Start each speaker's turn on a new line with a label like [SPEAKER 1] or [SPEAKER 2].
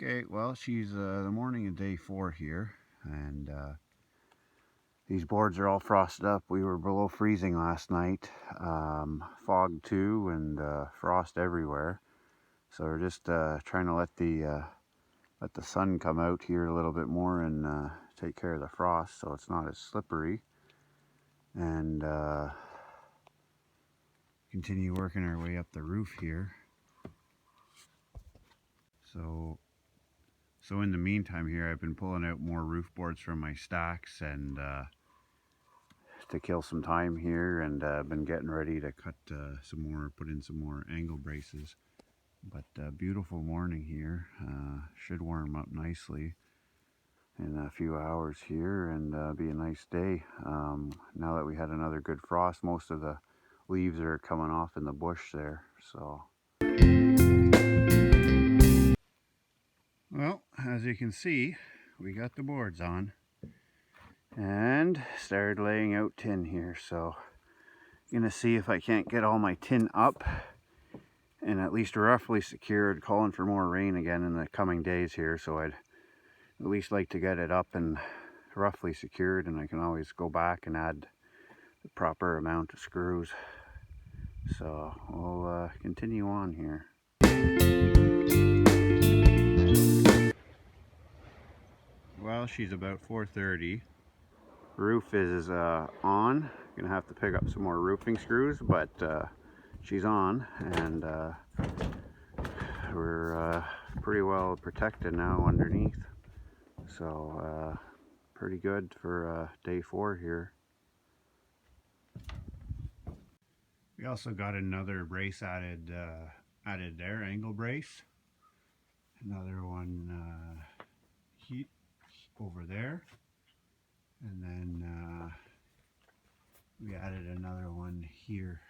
[SPEAKER 1] Okay, well, she's the morning of day 4 here, and these boards are all frosted up. We were below freezing last night, fog too, and frost everywhere. So we're just trying to let the sun come out here a little bit more and take care of the frost, so it's not as slippery. And continue working our way up the roof here. So in the meantime here, I've been pulling out more roof boards from my stacks and to kill some time here, and been getting ready to cut some more, put in some more angle braces. But beautiful morning here, should warm up nicely in a few hours here and be a nice day. Now that we had another good frost, most of the leaves are coming off in the bush there. So, well, as you can see, we got the boards on and started laying out tin here. So I'm gonna see if I can't get all my tin up and at least roughly secured, calling for more rain again in the coming days here. So I'd at least like to get it up and roughly secured, and I can always go back and add the proper amount of screws. So we'll continue on here. Well, she's about 4:30. Roof is on. Gonna have to pick up some more roofing screws, but she's on, and we're pretty well protected now underneath. So pretty good for day 4 here. We also got another brace added there, angle brace. Another one heat over there, and then we added another one here.